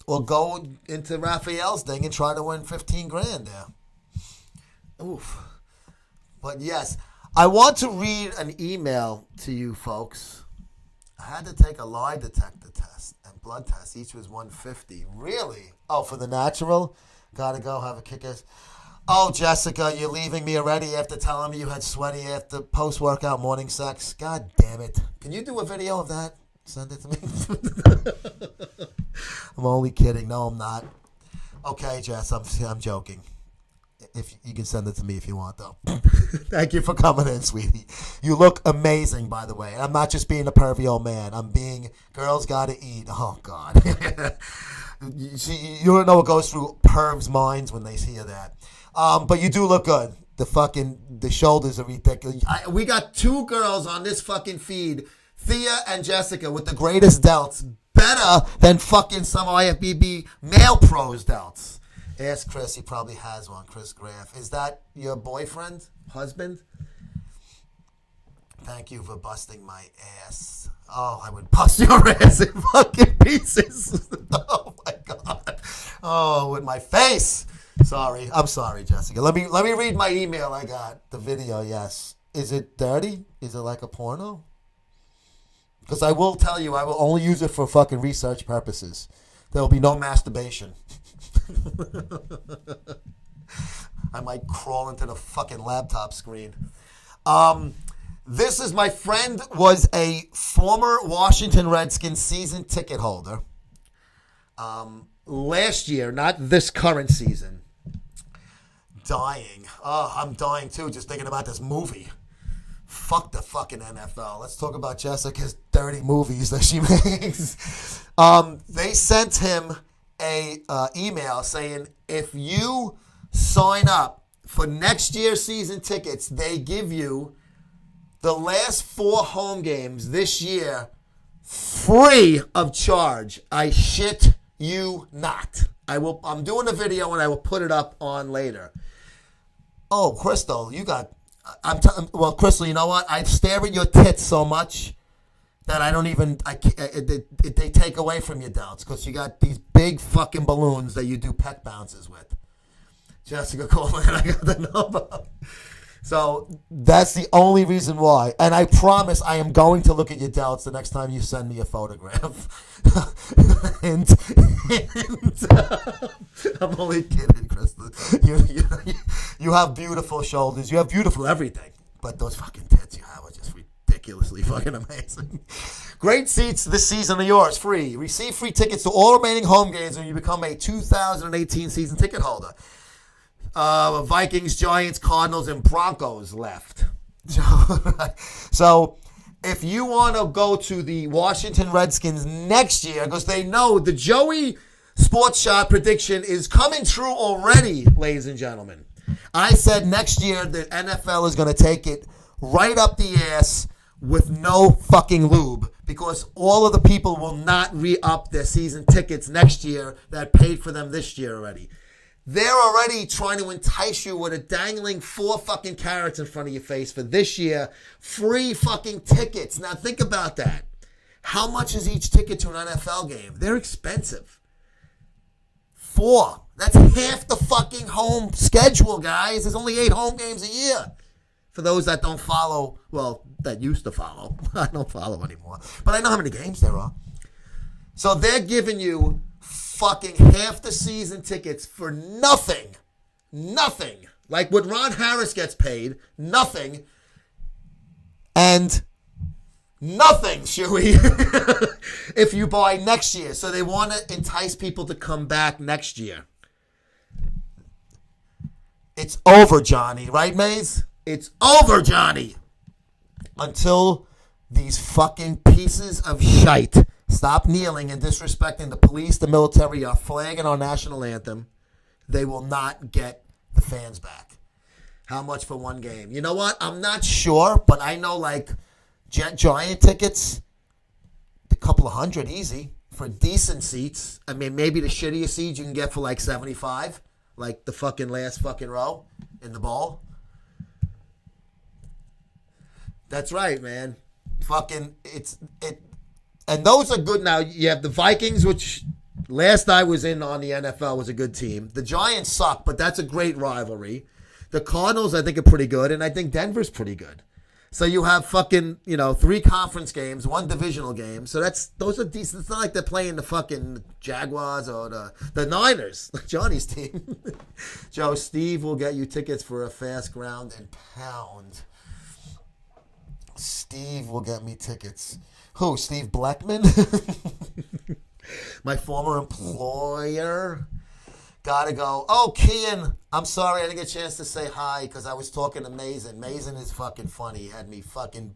Or go into Raphael's thing and try to win 15 grand there. Oof. But yes, I want to read an email to you folks. I had to take a lie detector test and blood test. Each was $150. Really? Oh, for the natural? Gotta go have a kick-ass. Oh, Jessica, you're leaving me already after telling me you had sweaty after post-workout morning sex. God damn it. Can you do a video of that? Send it to me. I'm only kidding. No, I'm not. Okay, Jess, I'm joking. If you can send it to me if you want, though. Thank you for coming in, sweetie. You look amazing, by the way. And I'm not just being a pervy old man. I'm being girls gotta eat. Oh God. You don't know what goes through pervs' minds when they hear that. But you do look good. The shoulders are ridiculous. We got 2 girls on this fucking feed, Thea and Jessica, with the greatest delts. Better than fucking some IFBB male pros delts. Ask Chris. He probably has one. Chris Graff. Is that your boyfriend? Husband? Thank you for busting my ass. Oh, I would bust your ass in fucking pieces. Oh, my God. Oh, with my face. Sorry. I'm sorry, Jessica. Let me read my email I got. The video, yes. Is it dirty? Is it like a porno? Because I will tell you, I will only use it for fucking research purposes. There will be no masturbation. I might crawl into the fucking laptop screen. This is my friend, was a former Washington Redskins season ticket holder. Last year, not this current season. Dying. Oh, I'm dying too, just thinking about this movie. Fuck the fucking NFL. Let's talk about Jessica's dirty movies that she makes. They sent him a email saying, if you sign up for next year's season tickets, they give you the last 4 home games this year free of charge. I shit you not. I'm doing a video and I will put it up on later. Oh, Crystal, you got... well, Crystal, you know what? I stare at your tits so much that I don't even... they take away from your doubts because you got these big fucking balloons that you do pet bounces with. Jessica Coleman, I got the number. So that's the only reason why. And I promise I am going to look at your doubts the next time you send me a photograph. and I'm only kidding, Crystal. You have beautiful shoulders. You have beautiful everything. But those fucking tits you have are just ridiculously fucking amazing. Great seats this season are yours, free. Receive free tickets to all remaining home games when you become a 2018 season ticket holder. Vikings, Giants, Cardinals, and Broncos left. So if you want to go to the Washington Redskins next year, because they know the Joey Sports Shot prediction is coming true already, ladies and gentlemen. I said next year the NFL is going to take it right up the ass with no fucking lube, because all of the people will not re-up their season tickets next year that paid for them this year already. They're already trying to entice you with a dangling 4 fucking carrots in front of your face for this year. Free fucking tickets. Now think about that. How much is each ticket to an NFL game? They're expensive. 4. That's half the fucking home schedule, guys. There's only 8 home games a year. For those that don't follow, well, that used to follow. I don't follow anymore. But I know how many games there are. So they're giving you fucking half the season tickets for nothing. Nothing. Like what Ron Harris gets paid. Nothing. And nothing, Shuey. If you buy next year. So they want to entice people to come back next year. It's over, Johnny. Right, Maze? It's over, Johnny. Until These fucking pieces of shite stop kneeling and disrespecting the police, the military, our flag, and our national anthem. They will not get the fans back. How much for one game? You know what? I'm not sure, but I know like Giant tickets, a couple of hundred easy for decent seats. I mean, maybe the shittiest seats you can get for like 75, like the fucking last fucking row in the bowl. That's right, man. Fucking and those are good. Now you have the Vikings, which last I was in on the NFL was a good team. The Giants suck, but that's a great rivalry. The Cardinals I think are pretty good, and I think Denver's pretty good. So you have fucking 3 conference games, 1 divisional game. So those are decent. It's not like they're playing the fucking Jaguars or the Niners, Johnny's team. Joe, Steve will get you tickets for a fast ground and pound. Steve will get me tickets. Who? Steve Blackman? My former employer. Gotta go. Oh, Kian, I'm sorry I didn't get a chance to say hi because I was talking to Mazon. Mazon is fucking funny. He had me fucking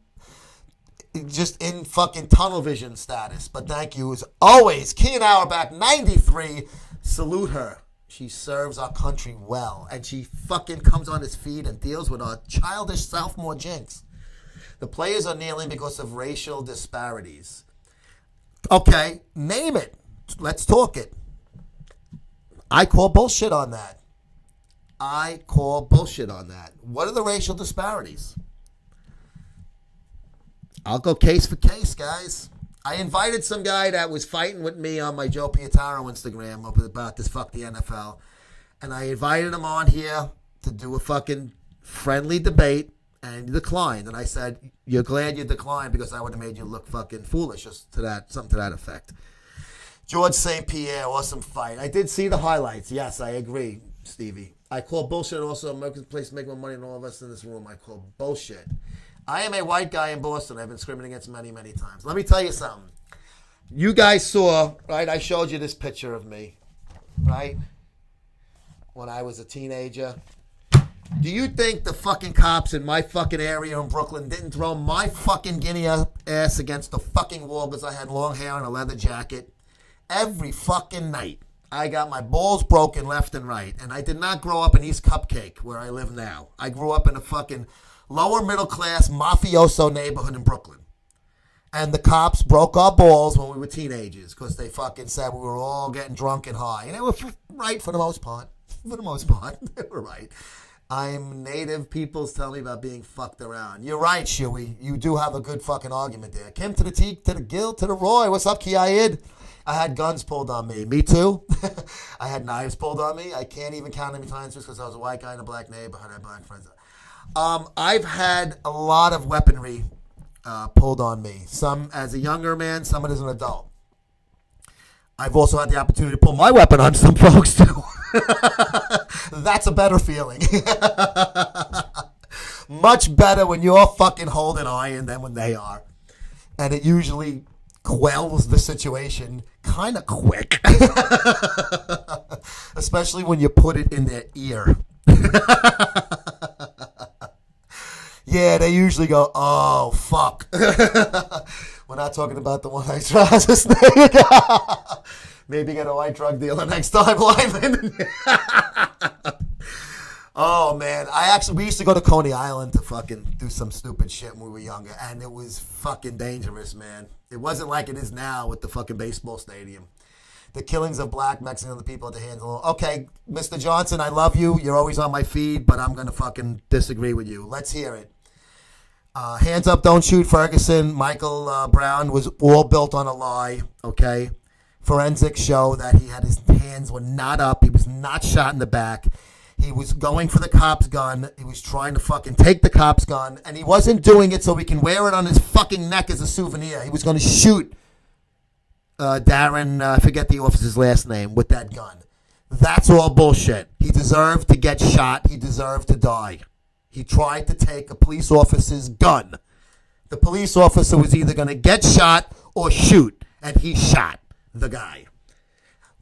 just in fucking tunnel vision status. But thank you as always. Kian Auerbach, 93. Salute her. She serves our country well. And she fucking comes on his feed and deals with our childish sophomore jinx. The players are kneeling because of racial disparities. Okay, name it. Let's talk it. I call bullshit on that. What are the racial disparities? I'll go case for case, guys. I invited some guy that was fighting with me on my Joe Pietaro Instagram about this fuck the NFL. And I invited him on here to do a fucking friendly debate. And he declined. And I said, you're glad you declined because I would have made you look fucking foolish. Just to that, something to that effect. George St. Pierre, awesome fight. I did see the highlights. Yes, I agree, Stevie. I call bullshit also. American place make more money than all of us in this room. I call bullshit. I am a white guy in Boston. I've been screaming against many, many times. Let me tell you something. You guys saw, right? I showed you this picture of me, right? When I was a teenager. Do you think the fucking cops in my fucking area in Brooklyn didn't throw my fucking guinea ass against the fucking wall because I had long hair and a leather jacket? Every fucking night. I got my balls broken left and right. And I did not grow up in East Cupcake, where I live now. I grew up in a fucking lower middle class mafioso neighborhood in Brooklyn. And the cops broke our balls when we were teenagers because they fucking said we were all getting drunk and high. And they were right for the most part. For the most part, they were right. I'm native. People's tell me about being fucked around. You're right, Shuey. You do have a good fucking argument there. Kim to the T, to the Gil, to the Roy. What's up, Kiaid? I had guns pulled on me. Me too. I had knives pulled on me. I can't even count how many times just because I was a white guy in a black neighborhood. I had black friends. I've had a lot of weaponry pulled on me. Some as a younger man, some as an adult. I've also had the opportunity to pull my weapon on some folks too. That's a better feeling. Much better when you're fucking holding iron than when they are. And it usually quells the situation kind of quick. Especially when you put it in their ear. Yeah, they usually go, oh, fuck. We're not talking about the one I trousers. Maybe get a white drug dealer next time, Lyman. Oh, man. We used to go to Coney Island to fucking do some stupid shit when we were younger, and it was fucking dangerous, man. It wasn't like it is now with the fucking baseball stadium. The killings of black Mexican other people at the hands of law. Okay, Mr. Johnson, I love you. You're always on my feed, but I'm going to fucking disagree with you. Let's hear it. Hands up, don't shoot Ferguson. Michael Brown was all built on a lie, okay? Forensics show that his hands were not up. He was not shot in the back. He was going for the cop's gun. He was trying to fucking take the cop's gun, and he wasn't doing it so he can wear it on his fucking neck as a souvenir. He was going to shoot Darren, I forget the officer's last name, with that gun. That's all bullshit. He deserved to get shot. He deserved to die. He tried to take a police officer's gun. The police officer was either going to get shot or shoot, and he shot the guy.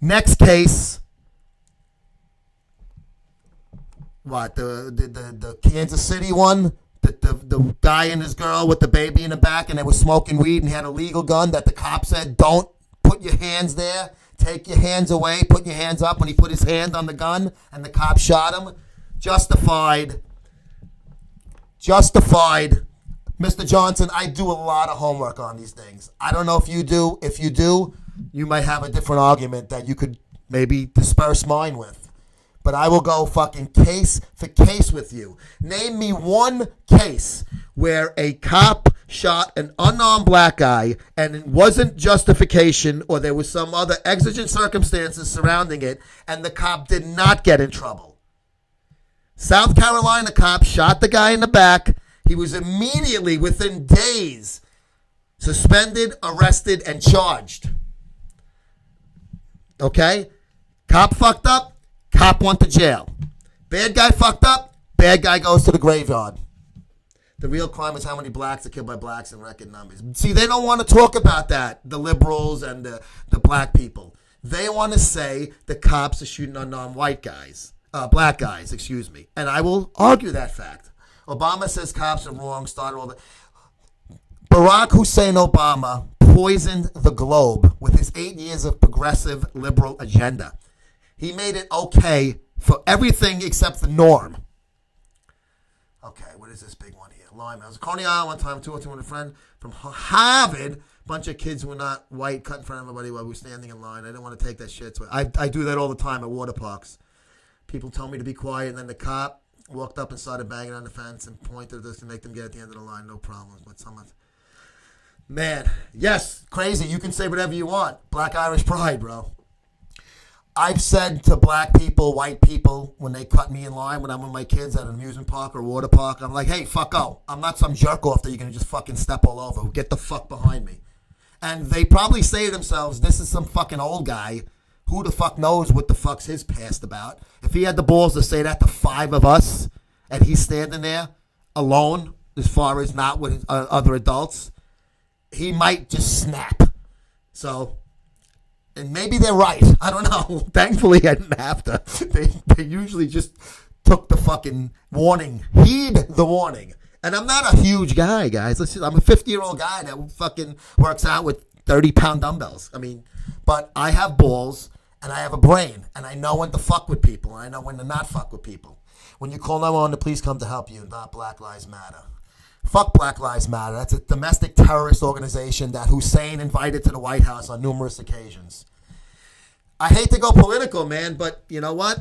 Next case, what, the Kansas City one? the guy and his girl with the baby in the back, and they were smoking weed, and he had a legal gun that the cop said, don't put your hands there. Take your hands away. Put your hands up. When he put his hand on the gun and the cop shot him. Justified. Mr. Johnson, I do a lot of homework on these things. I don't know if you do. If you do, you might have a different argument that you could maybe disperse mine with. But I will go fucking case for case with you. Name me one case where a cop shot an unarmed black guy and it wasn't justification or there was some other exigent circumstances surrounding it and the cop did not get in trouble. South Carolina cop shot the guy in the back. He was immediately, within days, suspended, arrested, and charged. Okay? Cop fucked up, cop went to jail. Bad guy fucked up, bad guy goes to the graveyard. The real crime is how many blacks are killed by blacks in record numbers. See, they don't want to talk about that, the liberals and the black people. They want to say the cops are shooting unarmed white guys. Black guys, excuse me. And I will argue that fact. Obama says cops are wrong, started all the... Barack Hussein Obama poisoned the globe with his 8 years of progressive liberal agenda. He made it okay for everything except the norm. Okay, what is this big one here? Lyme. I was at Coney Island one time, 2 or 2 with a friend from Harvard. Bunch of kids who were not white cut in front of everybody while we were standing in line. I didn't want to take that shit. So I do that all the time at water parks. People told me to be quiet, and then the cop walked up and started banging on the fence and pointed at us to make them get at the end of the line. No problem. But someone... Man, yes, crazy. You can say whatever you want. Black Irish pride, bro. I've said to black people, white people, when they cut me in line when I'm with my kids at an amusement park or water park, I'm like, hey, fuck out. I'm not some jerk off that you're going to just fucking step all over. Get the fuck behind me. And they probably say to themselves, this is some fucking old guy. Who the fuck knows what the fuck's his past about? If he had the balls to say that to 5 of us, and he's standing there alone, as far as not with other adults, he might just snap. So, and maybe they're right. I don't know. Thankfully, I didn't have to. They usually just took the fucking warning. Heed the warning. And I'm not a huge guy, guys. I'm a 50-year-old guy that fucking works out with 30-pound dumbbells. I mean, but I have balls. And I have a brain, and I know when to fuck with people, and I know when to not fuck with people. When you call 911, the police come to help you, not Black Lives Matter. Fuck Black Lives Matter. That's a domestic terrorist organization that Hussein invited to the White House on numerous occasions. I hate to go political, man, but you know what?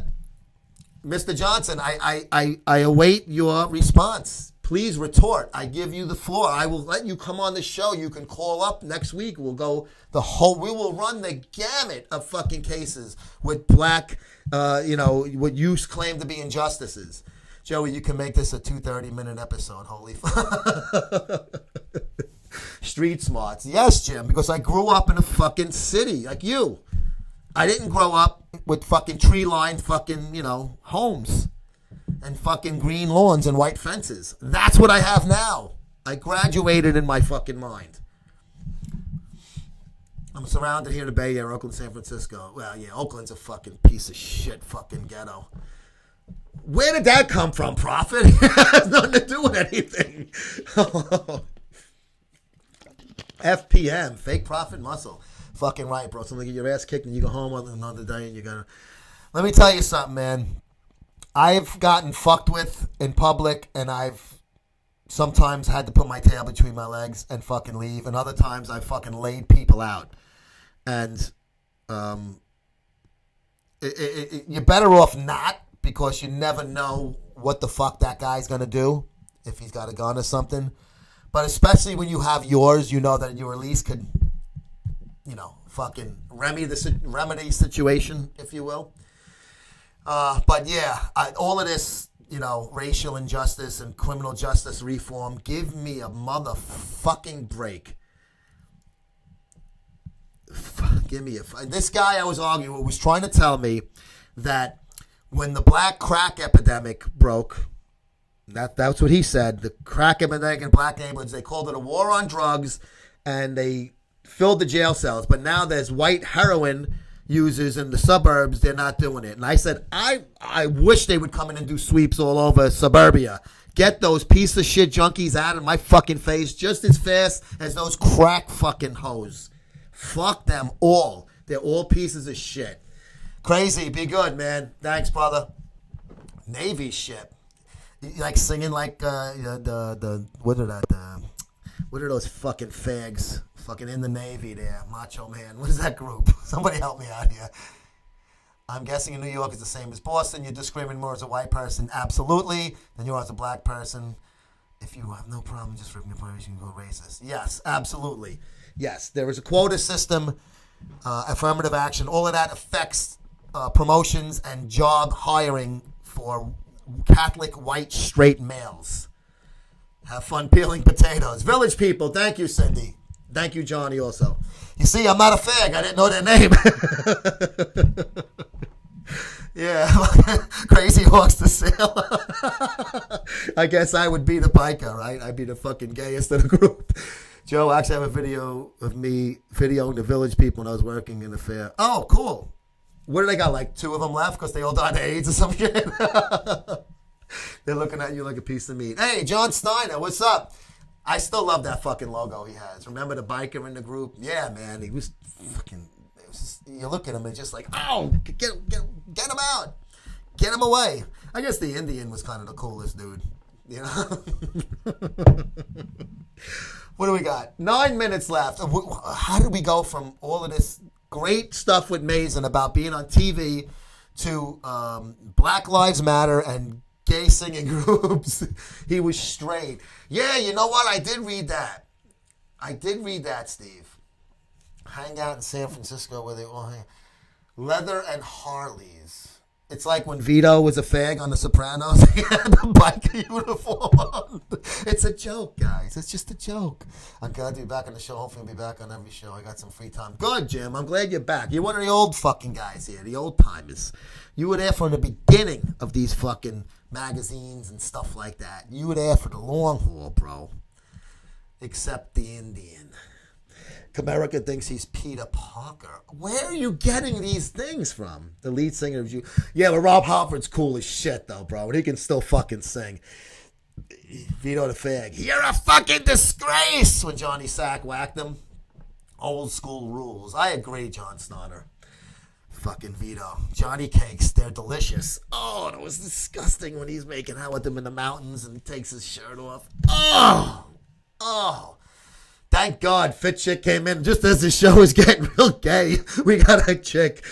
Mr. Johnson, I await your response. Please retort. I give you the floor. I will let you come on the show. You can call up next week. We will run the gamut of fucking cases with black, what you claim to be injustices. Joey, you can make this a 230-minute episode. Holy fuck. Street smarts. Yes, Jim, because I grew up in a fucking city like you. I didn't grow up with fucking tree-lined fucking, homes. And fucking green lawns and white fences. That's what I have now. I graduated in my fucking mind. I'm surrounded here in the Bay Area, Oakland, San Francisco. Well, yeah, Oakland's a fucking piece of shit fucking ghetto. Where did that come from, Prophet? It has nothing to do with anything. FPM, fake profit muscle. Fucking right, bro. Something to get your ass kicked and you go home another day and you're gonna... Let me tell you something, man. I've gotten fucked with in public, and I've sometimes had to put my tail between my legs and fucking leave, and other times I've fucking laid people out. And you're better off not, because you never know what the fuck that guy's going to do if he's got a gun or something. But especially when you have yours, you know that you at least could, fucking remedy the situation, if you will. But yeah, all of this, racial injustice and criminal justice reform, give me a motherfucking break. Give me this guy I was arguing with was trying to tell me that when the black crack epidemic broke, that's what he said, the crack epidemic in black neighborhoods, they called it a war on drugs, and they filled the jail cells. But now there's white heroin users in the suburbs, they're not doing it. And I said, I wish they would come in and do sweeps all over suburbia. Get those piece of shit junkies out of my fucking face just as fast as those crack fucking hoes. Fuck them all. They're all pieces of shit. Crazy. Be good, man. Thanks, brother. Navy shit. You like singing like what are those fucking fags fucking in the Navy there? Macho Man. What is that group? Somebody help me out here. I'm guessing in New York it's the same as Boston. You're discriminating more as a white person. Absolutely. Than you are as a black person. If you have no problem just ripping apart, you can go racist. Yes, absolutely. Yes, there is a quota system, affirmative action. All of that affects promotions and job hiring for Catholic white straight males. Have fun peeling potatoes. Village people, thank you, Cindy. Thank you, Johnny, also. You see, I'm not a fag. I didn't know their name. Yeah, Crazy Horse to Sail. I guess I would be the biker, right? I'd be the fucking gayest of the group. Joe, I actually have a video of me videoing the village people when I was working in the fair. Oh, cool. What do they got, like 2 of them left because they all died of AIDS or some shit? They're looking at you like a piece of meat. Hey, John Steiner, what's up? I still love that fucking logo he has. Remember the biker in the group? Yeah, man, he was fucking... You look at him and just like, oh, get him out. Get him away. I guess the Indian was kind of the coolest dude. You know? What do we got? 9 minutes left. How did we go from all of this great stuff with Mazon about being on TV to Black Lives Matter and gay singing groups? He was straight. Yeah, you know what? I did read that, Steve. Hang out in San Francisco where they all hang. Leather and Harleys. It's like when Vito was a fag on The Sopranos. He had the biker uniform on. It's a joke, guys. It's just a joke. I'm glad to be back on the show. Hopefully I'll be back on every show. I got some free time. Good, Jim. I'm glad you're back. You're one of the old fucking guys here, the old timers. You were there from the beginning of these fucking magazines and stuff like that. You were there for the long haul, bro. Except the Indian. America thinks he's Peter Parker. Where are you getting these things from? The lead singer of you. Yeah, but Rob Halford's cool as shit, though, bro. And he can still fucking sing. Vito the fag. You're a fucking disgrace when Johnny Sack whacked him. Old school rules. I agree, John Snotter. Fucking Vito. Johnny cakes, they're delicious. Oh, it was disgusting when he's making out with them in the mountains and he takes his shirt off. Oh. Thank God Fit Chick came in just as the show is getting real gay. We got a chick.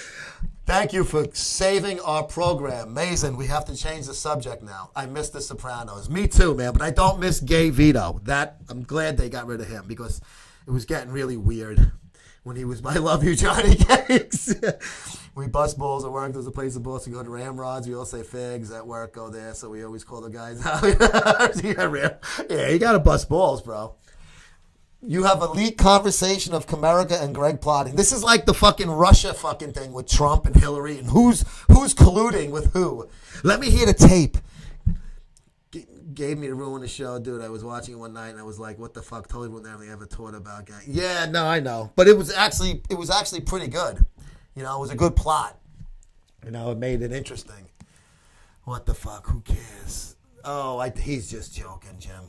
Thank you for saving our program. Mazon, we have to change the subject now. I miss The Sopranos. Me too, man, but I don't miss gay Vito. I'm glad they got rid of him because it was getting really weird when he was I love you, Johnny Cakes. We bust balls at work. There's a place in Boston. Go to Ramrods. We all say figs at work. Go there. So we always call the guys out. Yeah, you got to bust balls, bro. You have a leaked conversation of Comerica and Greg plotting. This is like the fucking Russia fucking thing with Trump and Hillary and who's colluding with who. Let me hear the tape. Gave me to ruin the show, dude. I was watching it one night and I was like, what the fuck? Totally wouldn't have ever taught about guy. Yeah, no, I know. But it was actually pretty good. You know, it was a good plot. You know, it made it interesting. What the fuck? Who cares? Oh, he's just joking, Jim.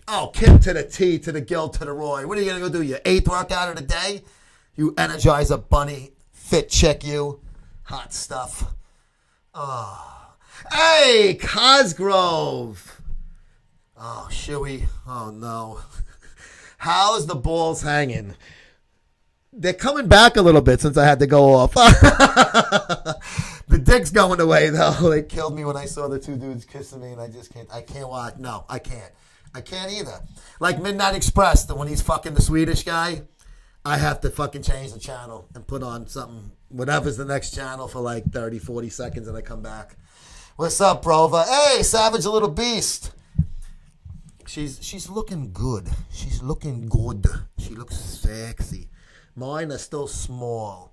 Oh, Kim to the T, to the Gil, to the Roy. What are you going to go do? Your 8th workout of the day? You Energizer Bunny, Fit Chick you. Hot stuff. Oh. Hey, Cosgrove. Oh, Shuey. Oh, no. How's the balls hanging? They're coming back a little bit since I had to go off. The dick's going away, though. They killed me when I saw the 2 dudes kissing me, and I can't watch. No, I can't. I can't either. Like Midnight Express, when he's fucking the Swedish guy, I have to fucking change the channel and put on something, whatever's the next channel for like 30, 40 seconds and I come back. What's up, Brova? Hey, Savage Little Beast. She's looking good. She's looking good. She looks sexy. Mine are still small.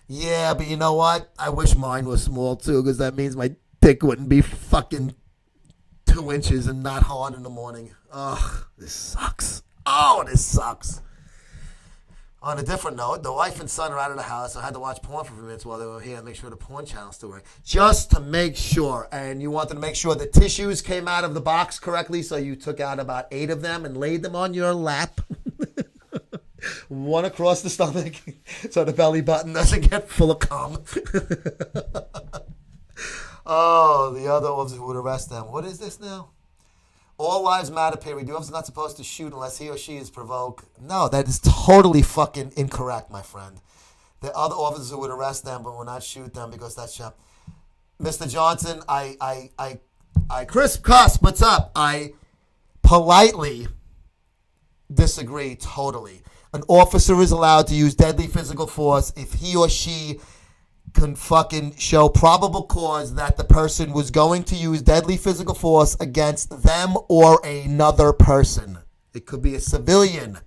Yeah, but you know what? I wish mine was small too because that means my dick wouldn't be fucking 2 inches and not hard in the morning. Ugh, this sucks. Oh, this sucks. On a different note, the wife and son are out of the house. I had to watch porn for a few minutes while they were here and make sure the porn channel's still working. Just to make sure. And you wanted to make sure the tissues came out of the box correctly, so you took out about 8 of them and laid them on your lap. One across the stomach so the belly button doesn't get full of cum. Oh, the other officer would arrest them. What is this now? All lives matter, period. The officer's not supposed to shoot unless he or she is provoked. No, that is totally fucking incorrect, my friend. The other officers would arrest them, but will not shoot them because that's shot. Mr. Johnson, Chris Cuss, what's up? I politely disagree totally. An officer is allowed to use deadly physical force if he or she can fucking show probable cause that the person was going to use deadly physical force against them or another person. It could be a civilian.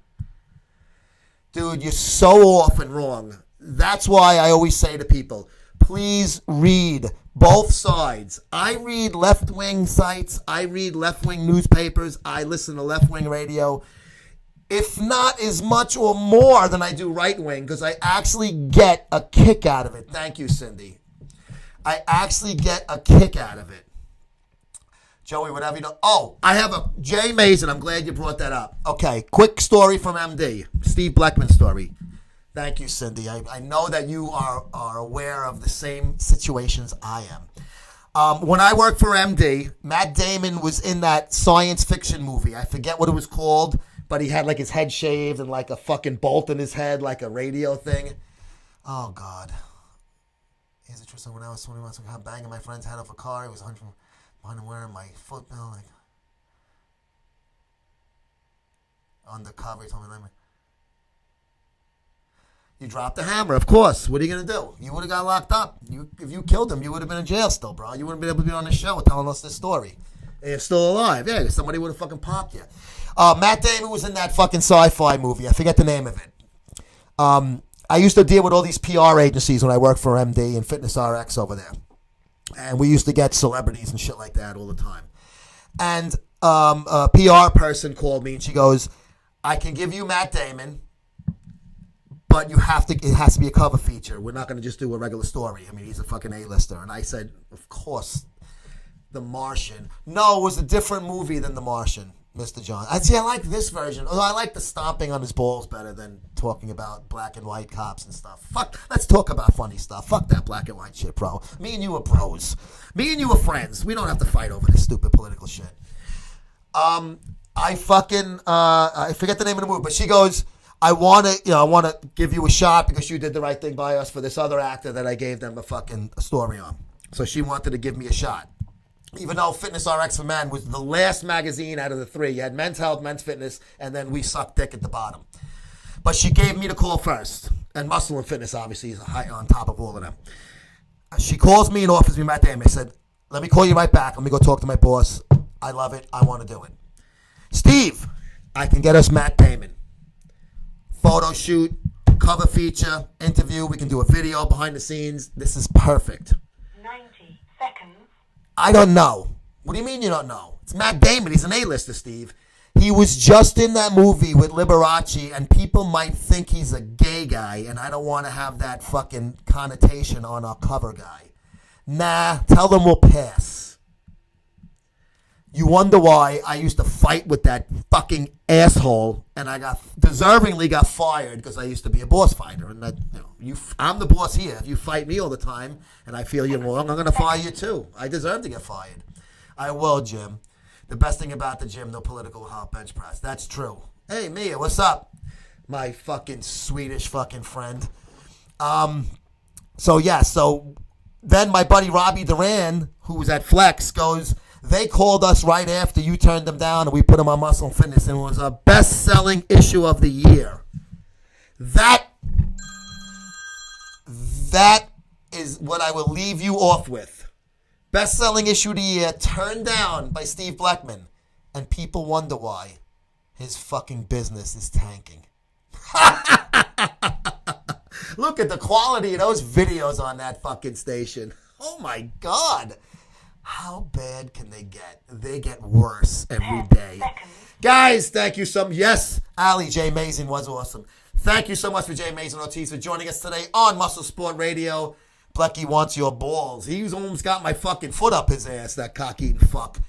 Dude, you're so often wrong. That's why I always say to people, please read both sides. I read left-wing sites. I read left-wing newspapers. I listen to left-wing radio. If not as much or more than I do right-wing, because I actually get a kick out of it. Thank you, Cindy. I actually get a kick out of it. Joey, whatever you know. Oh, I have a Jay Mazon. I'm glad you brought that up. Okay, quick story from MD. Steve Bleckman's story. Thank you, Cindy. I know that you are aware of the same situations I am. When I worked for MD, Matt Damon was in that science fiction movie. I forget what it was called. But he had like his head shaved and like a fucking bolt in his head, like a radio thing. Oh, God. Here's the truth. When I was 21, I was banging my friend's head off a car. He was 100 behind wearing my foot bill. Like, undercover. He told me, you dropped the hammer, of course. What are you going to do? You would have got locked up. If you killed him, you would have been in jail still, bro. You wouldn't be able to be on the show telling us this story. And you're still alive. Yeah, somebody would have fucking popped you. Matt Damon was in that fucking sci-fi movie. I forget the name of it. I used to deal with all these PR agencies when I worked for MD and Fitness RX over there. And we used to get celebrities and shit like that all the time. And a PR person called me and she goes, I can give you Matt Damon, but it has to be a cover feature. We're not going to just do a regular story. I mean, he's a fucking A-lister. And I said, of course, The Martian. No, it was a different movie than The Martian. Mr. John. I like this version. Although I like the stomping on his balls better than talking about black and white cops and stuff. Fuck, let's talk about funny stuff. Fuck that black and white shit, bro. Me and you are bros. Me and you are friends. We don't have to fight over this stupid political shit. I forget the name of the movie, but she goes, I want to give you a shot because you did the right thing by us for this other actor that I gave them a story on. So she wanted to give me a shot. Even though Fitness RX for Men was the last magazine out of the 3. You had Men's Health, Men's Fitness, and then We Suck Dick at the bottom. But she gave me the call first. And Muscle and Fitness, obviously, is high on top of all of them. She calls me and offers me Matt Damon. I said, let me call you right back. Let me go talk to my boss. I love it. I want to do it. Steve, I can get us Matt Damon. Photo shoot, cover feature, interview. We can do a video behind the scenes. This is perfect. 90 seconds. I don't know. What do you mean you don't know? It's Matt Damon. He's an A-lister, Steve. He was just in that movie with Liberace, and people might think he's a gay guy, and I don't want to have that fucking connotation on our cover guy. Nah, tell them we'll pass. You wonder why I used to fight with that fucking asshole, and I deservingly got fired because I used to be a boss fighter. And that, I'm the boss here. If you fight me all the time and I feel you're wrong, I'm going to fire you too. I deserve to get fired. I will, Jim. The best thing about the gym, no political hot bench press. That's true. Hey, Mia, what's up? My fucking Swedish fucking friend. So then my buddy Robbie Duran, who was at Flex, goes, they called us right after you turned them down, and we put them on Muscle and Fitness, and it was a best-selling issue of the year. That is what I will leave you off with. Best-selling issue of the year, turned down by Steve Bleckman, and people wonder why his fucking business is tanking. Look at the quality of those videos on that fucking station. Oh, my God. How bad can they get? They get worse every day. Guys, thank you so much. Yes, Ali J. Mazon was awesome. Thank you so much for J. Mazon Ortiz for joining us today on Muscle Sport Radio. Blecky wants your balls. He's almost got my fucking foot up his ass, that cock-eating fuck.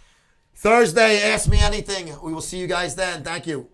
Thursday, ask me anything. We will see you guys then. Thank you.